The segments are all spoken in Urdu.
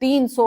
300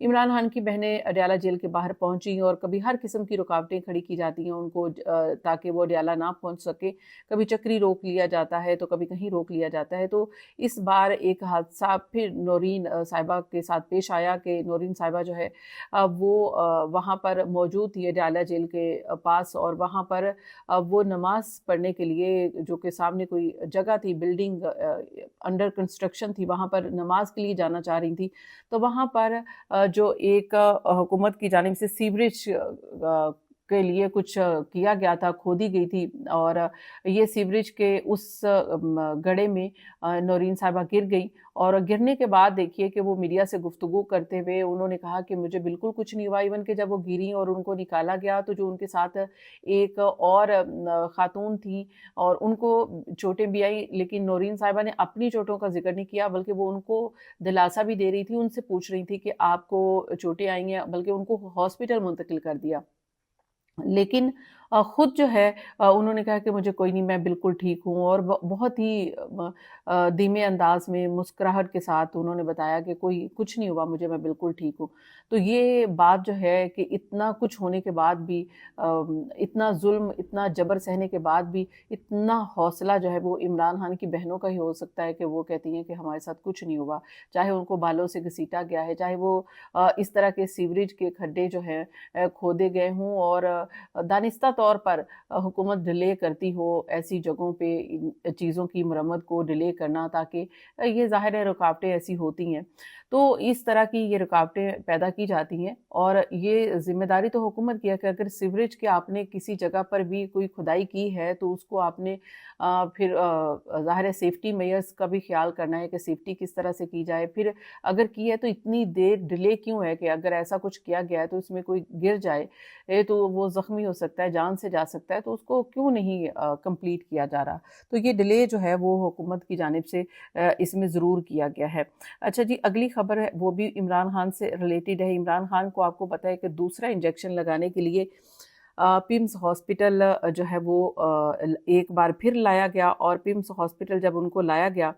عمران خان کی بہنیں اڈیالہ جیل کے باہر پہنچی اور کبھی ہر قسم کی رکاوٹیں کھڑی کی جاتی ہیں ان کو تاکہ وہ اڈیالہ نہ پہنچ سکے. کبھی چکری روک لیا جاتا ہے تو کبھی کہیں روک لیا جاتا ہے. تو اس بار ایک حادثہ پھر نورین صاحبہ کے ساتھ پیش آیا کہ نورین صاحبہ جو ہے وہ وہاں پر موجود تھی اڈیالہ جیل کے پاس, اور وہاں پر وہ نماز پڑھنے کے لیے, جو کہ سامنے کوئی جگہ تھی, بلڈنگ انڈر کنسٹرکشن تھی, وہاں پر نماز کے لیے جانا چاہ رہی تھی. تو وہاں پر جو ایک حکومت کی جانب سے سیوریج کے لیے کچھ کیا گیا تھا, کھودی گئی تھی, اور یہ سیوریج کے اس گڑھے میں نورین صاحبہ گر گئی. اور گرنے کے بعد دیکھیے کہ وہ میڈیا سے گفتگو کرتے ہوئے انہوں نے کہا کہ مجھے بالکل کچھ نہیں ہوا. ایون کہ جب وہ گری اور ان کو نکالا گیا تو جو ان کے ساتھ ایک اور خاتون تھی اور ان کو چوٹیں بھی آئی, لیکن نورین صاحبہ نے اپنی چوٹوں کا ذکر نہیں کیا, بلکہ وہ ان کو دلاسا بھی دے رہی تھی, ان سے پوچھ رہی تھی کہ آپ کو چوٹیں آئی ہیں, بلکہ ان کو ہاسپٹل منتقل کر دیا. لیکن خود جو ہے انہوں نے کہا کہ مجھے کوئی نہیں, میں بالکل ٹھیک ہوں, اور بہت ہی دھیمے انداز میں مسکراہٹ کے ساتھ انہوں نے بتایا کہ کوئی کچھ نہیں ہوا مجھے, میں بالکل ٹھیک ہوں. تو یہ بات جو ہے کہ اتنا کچھ ہونے کے بعد بھی, اتنا ظلم, اتنا جبر سہنے کے بعد بھی اتنا حوصلہ جو ہے وہ عمران خان کی بہنوں کا ہی ہو سکتا ہے کہ وہ کہتی ہیں کہ ہمارے ساتھ کچھ نہیں ہوا. چاہے ان کو بالوں سے گھسیٹا گیا ہے, چاہے وہ اس طرح کے سیوریج کے کھڈے جو ہیں کھودے گئے ہوں, اور دانستہ طور پر حکومت ڈیلے کرتی ہو ایسی جگہوں پہ چیزوں کی مرمت کو ڈیلے کرنا, تاکہ یہ ظاہر ہے رکاوٹیں ایسی ہوتی ہیں. تو اس طرح کی یہ رکاوٹیں پیدا کی جاتی ہیں, اور یہ ذمہ داری تو حکومت کی ہے کہ اگر سیوریج کے آپ نے کسی جگہ پر بھی کوئی کھدائی کی ہے تو اس کو آپ نے پھر ظاہر ہے سیفٹی میئرز کا بھی خیال کرنا ہے کہ سیفٹی کس طرح سے کی جائے. پھر اگر کی ہے تو اتنی دیر ڈیلے کیوں ہے, کہ اگر ایسا کچھ کیا گیا ہے تو اس میں کوئی گر جائے تو وہ زخمی ہو سکتا ہے, جان سے جا سکتا ہے, تو اس کو کیوں نہیں کمپلیٹ کیا جا رہا. تو یہ ڈیلے جو ہے وہ حکومت کی جانب سے اس میں ضرور کیا گیا ہے. اچھا جی, اگلی خبر ہے وہ بھی عمران خان سے ریلیٹڈ ہے. عمران خان کو آپ کو پتہ ہے کہ دوسرا انجیکشن لگانے کے لیے پیمز ہاسپٹل جو ہے وہ ایک بار پھر لایا گیا, اور پیمز ہاسپٹل جب ان کو لایا گیا,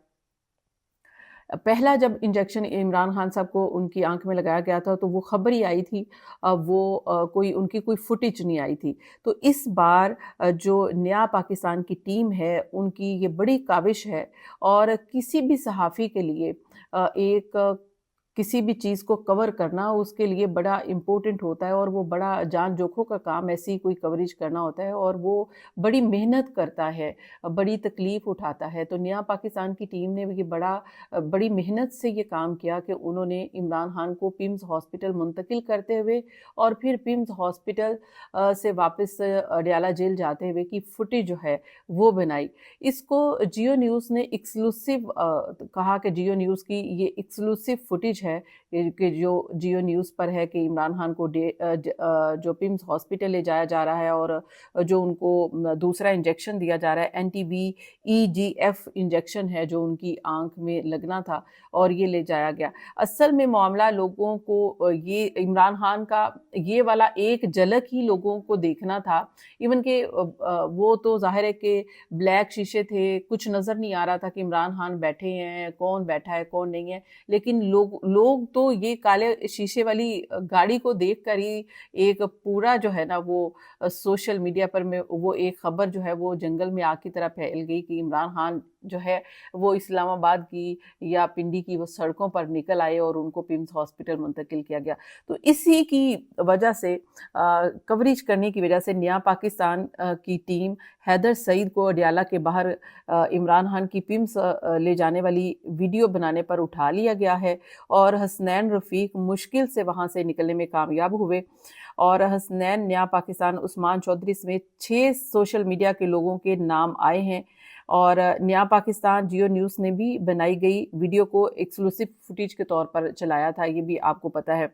پہلا جب انجیکشن عمران خان صاحب کو ان کی آنکھ میں لگایا گیا تھا تو وہ خبر ہی آئی تھی, وہ کوئی ان کی کوئی فوٹیج نہیں آئی تھی. تو اس بار جو نیا پاکستان کی ٹیم ہے ان کی یہ بڑی کاوش ہے, اور کسی بھی صحافی کے لیے ایک کسی بھی چیز کو کور کرنا اس کے لیے بڑا امپورٹنٹ ہوتا ہے, اور وہ بڑا جان جوکھوں کا کام ایسی کوئی کوریج کرنا ہوتا ہے, اور وہ بڑی محنت کرتا ہے, بڑی تکلیف اٹھاتا ہے. تو نیا پاکستان کی ٹیم نے یہ بڑی محنت سے یہ کام کیا کہ انہوں نے عمران خان کو پیمز ہاسپٹل منتقل کرتے ہوئے اور پھر پیمز ہاسپٹل سے واپس اڈیالہ جیل جاتے ہوئے کی فوٹیج جو ہے وہ بنائی. اس کو جیو نیوز نے ایکسکلوسیو کہا کہ جیو نیوز کی یہ ایکسکلوسیو فوٹیج ہے کہ جو جیو نیوز پر ہے کہ عمران خان کو جو پیمز ہاسپٹل لے جایا جا رہا ہے, اور جو ان کو دوسرا انجیکشن دیا جا رہا ہے NTVEGF انجیکشن ہے جو ان کی آنکھ میں لگنا تھا, اور یہ لے جایا گیا. اصل میں معاملہ لوگوں کو یہ عمران خان کا یہ والا ایک جھلک ہی لوگوں کو دیکھنا تھا. ایون کہ وہ تو ظاہر ہے کہ بلیک شیشے تھے, کچھ نظر نہیں آ رہا تھا کہ عمران خان بیٹھے ہیں, کون بیٹھا ہے کون نہیں ہے, لیکن لوگ تو یہ کالے شیشے والی گاڑی کو دیکھ کر ہی ایک پورا جو ہے نا وہ سوشل میڈیا پر میں وہ ایک خبر جو ہے وہ جنگل میں آگ کی طرح پھیل گئی کہ عمران خان جو ہے وہ اسلام آباد کی یا پنڈی کی وہ سڑکوں پر نکل آئے اور ان کو پیمز ہاسپٹل منتقل کیا گیا. تو اسی کی وجہ سے کوریج کرنے کی وجہ سے نیا پاکستان کی ٹیم حیدر سعید کو اڈیالہ کے باہر عمران خان کی پیمز لے جانے والی ویڈیو بنانے پر اٹھا لیا گیا ہے, اور حسنین رفیق مشکل سے وہاں سے نکلنے میں کامیاب ہوئے. اور حسنین, نیا پاکستان, عثمان چودھری سمیت 6 سوشل میڈیا کے لوگوں کے نام آئے ہیں, اور نیا پاکستان جیو نیوز نے بھی بنائی گئی ویڈیو کو ایکسکلوسیو فوٹیج کے طور پر چلایا تھا, یہ بھی آپ کو پتہ ہے.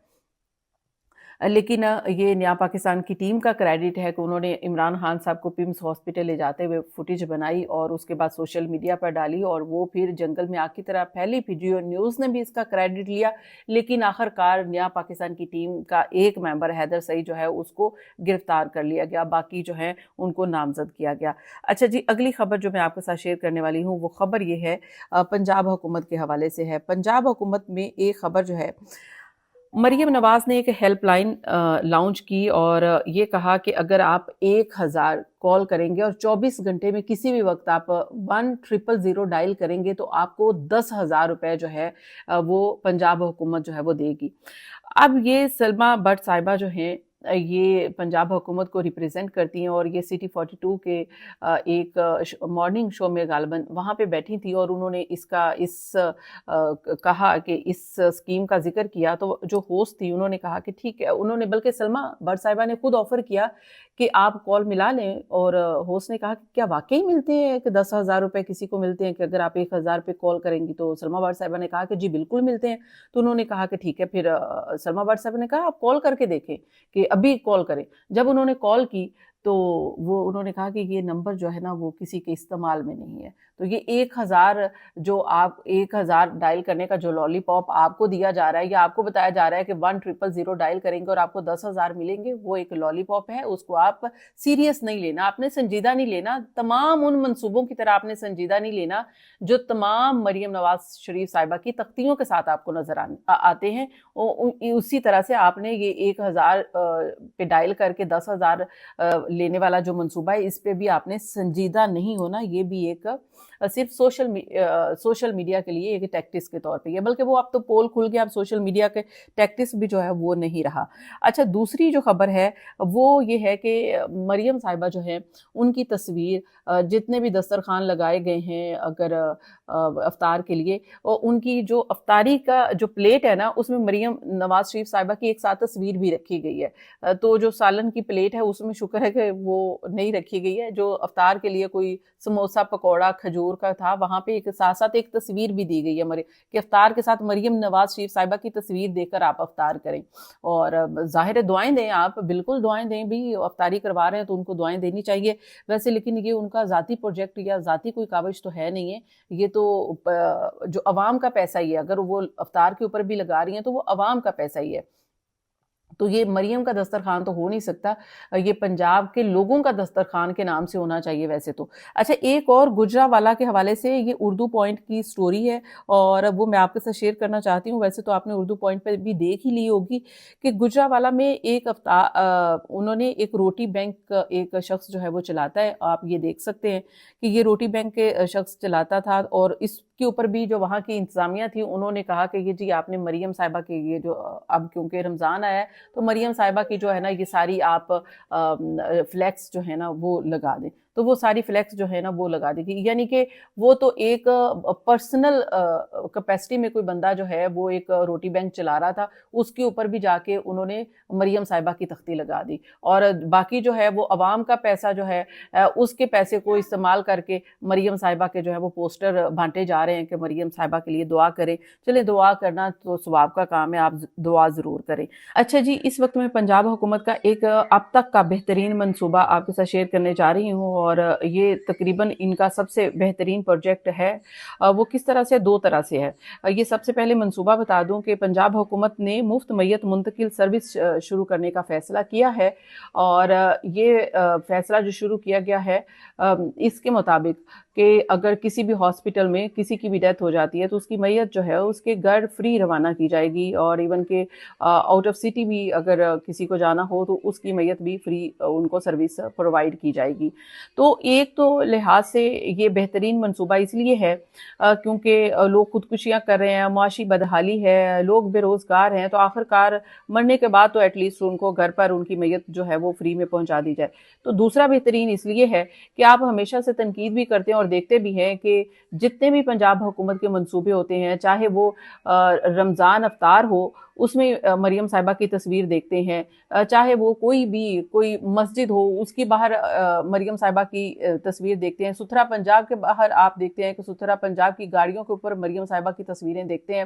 لیکن یہ نیا پاکستان کی ٹیم کا کریڈٹ ہے کہ انہوں نے عمران خان صاحب کو پیمز ہاسپٹل لے جاتے ہوئے فوٹیج بنائی اور اس کے بعد سوشل میڈیا پر ڈالی, اور وہ پھر جنگل میں آگ کی طرح پھیلی. پھر جیو نیوز نے بھی اس کا کریڈٹ لیا, لیکن آخر کار نیا پاکستان کی ٹیم کا ایک ممبر حیدر سعید جو ہے اس کو گرفتار کر لیا گیا, باقی جو ہیں ان کو نامزد کیا گیا. اچھا جی, اگلی خبر جو میں آپ کے ساتھ شیئر کرنے والی ہوں وہ خبر یہ ہے پنجاب حکومت کے حوالے سے ہے. پنجاب حکومت میں ایک خبر جو ہے مریم نواز نے ایک ہیلپ لائن لانچ کی اور یہ کہا کہ اگر آپ 1000 کال کریں گے اور 24 گھنٹے میں کسی بھی وقت آپ 1000 ڈائل کریں گے تو آپ کو 10,000 روپے جو ہے وہ پنجاب حکومت جو ہے وہ دے گی۔ اب یہ سلما بٹ صاحبہ جو ہیں یہ پنجاب حکومت کو ریپریزنٹ کرتی ہیں اور یہ سٹی 42 کے ایک مارننگ شو میں غالباً وہاں پہ بیٹھی تھی اور انہوں نے کہا کہ اس اسکیم کا ذکر کیا تو جو ہوسٹ تھی انہوں نے کہا کہ ٹھیک ہے، انہوں نے بلکہ سلما بٹ صاحبہ نے خود آفر کیا کہ آپ کال ملا لیں اور ہوسٹ نے کہا کہ کیا واقعی ملتے ہیں کہ 10,000 روپے کسی کو ملتے ہیں کہ اگر آپ 1,000 پہ کال کریں گی؟ تو سلما بٹ صاحبہ نے کہا کہ جی بالکل ملتے ہیں۔ تو انہوں نے کہا کہ ٹھیک ہے، پھر سلما بٹ صاحبہ نے کہا آپ کال کر کے دیکھیں کہ ابھی کال کریں۔ جب انہوں نے کال کی تو انہوں نے کہا کہ یہ نمبر جو ہے نا وہ کسی کے استعمال میں نہیں ہے، تو یہ 1,000 جو آپ 1,000 ڈائل کرنے کا جو لالی پاپ آپ کو دیا جا رہا ہے یا آپ کو بتایا جا رہا ہے کہ 1000 ڈائل کریں گے اور آپ کو 10,000 ملیں گے، وہ ایک لالی پاپ ہے، اس کو آپ سیریس نہیں لینا، آپ نے سنجیدہ نہیں لینا، تمام ان منصوبوں کی طرح آپ نے سنجیدہ نہیں لینا جو تمام مریم نواز شریف صاحبہ کی تختیوں کے ساتھ آپ کو نظر آتے ہیں۔ اسی طرح سے آپ نے یہ 1,000 پہ ڈائل کر کے 10,000 لینے والا جو منصوبہ ہے اس پہ بھی آپ نے سنجیدہ نہیں ہونا، یہ بھی ایک صرف سوشل میڈیا کے لیے ایک ٹیکٹس کے طور پہ یہ، بلکہ وہ اب تو پول کھل گیا، اب سوشل میڈیا کے ٹیکٹس بھی جو ہے وہ نہیں رہا۔ اچھا، دوسری جو خبر ہے وہ یہ ہے کہ مریم صاحبہ جو ہے ان کی تصویر جتنے بھی دسترخوان لگائے گئے ہیں اگر افطار کے لیے، اور ان کی جو افطاری کا جو پلیٹ ہے نا اس میں مریم نواز شریف صاحبہ کی ایک ساتھ تصویر بھی رکھی گئی ہے، تو جو سالن کی پلیٹ ہے اس میں شکر ہے کہ وہ نہیں رکھی گئی ہے، جو افطار کے لیے کوئی سموسا پکوڑا کھجور کا تھا وہاں پہ ایک ساتھ ساتھ ایک تصویر بھی دی گئی ہے کہ افطار کے ساتھ مریم نواز شریف صاحبہ کی تصویر دیکھ کر آپ افطار کریں، اور ظاہر ہے دعائیں دیں، آپ بالکل دعائیں دیں، بھی افطاری کروا رہے ہیں تو ان کو دعائیں دینی چاہیے ویسے، لیکن یہ ان کا ذاتی پروجیکٹ یا ذاتی کوئی کاوش تو ہے نہیں ہے، یہ تو جو عوام کا پیسہ ہی ہے، اگر وہ افطار کے اوپر بھی لگا رہی ہیں تو وہ عوام کا پیسہ ہی ہے، تو یہ مریم کا دسترخوان تو ہو نہیں سکتا، یہ پنجاب کے لوگوں کا دسترخوان کے نام سے ہونا چاہیے ویسے تو۔ اچھا، ایک اور گجرانوالہ کے حوالے سے یہ اردو پوائنٹ کی سٹوری ہے اور وہ میں آپ کے ساتھ شیئر کرنا چاہتی ہوں، ویسے تو آپ نے اردو پوائنٹ پہ بھی دیکھ ہی لی ہوگی کہ گجرانوالہ میں انہوں نے ایک روٹی بینک ایک شخص جو ہے وہ چلاتا ہے، آپ یہ دیکھ سکتے ہیں کہ یہ روٹی بینک کے شخص چلاتا تھا اور اس کے اوپر بھی جو وہاں کی انتظامیہ تھی انہوں نے کہا کہ یہ جی آپ نے مریم صاحبہ کے یہ جو اب کیونکہ رمضان آیا ہے تو مریم صاحبہ کی جو ہے نا یہ ساری آپ فلیکس جو ہے نا وہ لگا دیں، تو وہ ساری فلیکس جو ہے نا وہ لگا دے گی، یعنی کہ وہ تو ایک پرسنل کیپیسٹی میں کوئی بندہ جو ہے وہ ایک روٹی بینک چلا رہا تھا، اس کے اوپر بھی جا کے انہوں نے مریم صاحبہ کی تختی لگا دی، اور باقی جو ہے وہ عوام کا پیسہ جو ہے اس کے پیسے کو استعمال کر کے مریم صاحبہ کے جو ہے وہ پوسٹر بانٹے جا رہے ہیں کہ مریم صاحبہ کے لیے دعا کریں۔ چلیں، دعا کرنا تو ثواب کا کام ہے، آپ دعا ضرور کریں۔ اچھا جی، اس وقت میں پنجاب حکومت کا ایک اب تک کا بہترین منصوبہ آپ کے ساتھ شیئر کرنے جا رہی ہوں، اور یہ تقریباً ان کا سب سے بہترین پروجیکٹ ہے، وہ کس طرح سے؟ 2 طرح سے ہے۔ یہ سب سے پہلے منصوبہ بتا دوں کہ پنجاب حکومت نے مفت میت منتقل سروس شروع کرنے کا فیصلہ کیا ہے، اور یہ فیصلہ جو شروع کیا گیا ہے اس کے مطابق کہ اگر کسی بھی ہاسپٹل میں کسی کی بھی ڈیتھ ہو جاتی ہے تو اس کی میت جو ہے اس کے گھر فری روانہ کی جائے گی، اور ایون کہ آؤٹ آف سٹی بھی اگر کسی کو جانا ہو تو اس کی میت بھی فری ان کو سروس پرووائڈ کی جائے گی۔ تو ایک تو لحاظ سے یہ بہترین منصوبہ اس لیے ہے کیونکہ لوگ خودکشیاں کر رہے ہیں، معاشی بدحالی ہے، لوگ بے روزگار ہیں، تو آخر کار مرنے کے بعد تو ایٹ لیسٹ ان کو گھر پر ان کی میت جو ہے وہ فری میں پہنچا دی جائے۔ تو دوسرا بہترین اس لیے ہے کہ آپ ہمیشہ سے تنقید بھی کرتے ہیں اور دیکھتے بھی ہیں کہ جتنے بھی پنجاب حکومت کے منصوبے ہوتے ہیں، چاہے وہ رمضان افطار ہو اس میں مریم صاحبہ کی تصویر دیکھتے ہیں، چاہے وہ کوئی مسجد ہو اس کی باہر مریم صاحبہ کی تصویر دیکھتے ہیں، ستھرا پنجاب کے باہر آپ دیکھتے ہیں کہ ستھرا پنجاب کی گاڑیوں کے اوپر مریم صاحبہ کی تصویریں دیکھتے ہیں،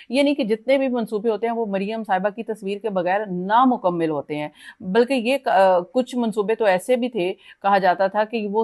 یعنی کہ جتنے بھی منصوبے ہوتے ہیں وہ مریم صاحبہ کی تصویر کے بغیر نامکمل ہوتے ہیں، بلکہ یہ کچھ منصوبے تو ایسے بھی تھے، کہا جاتا تھا کہ وہ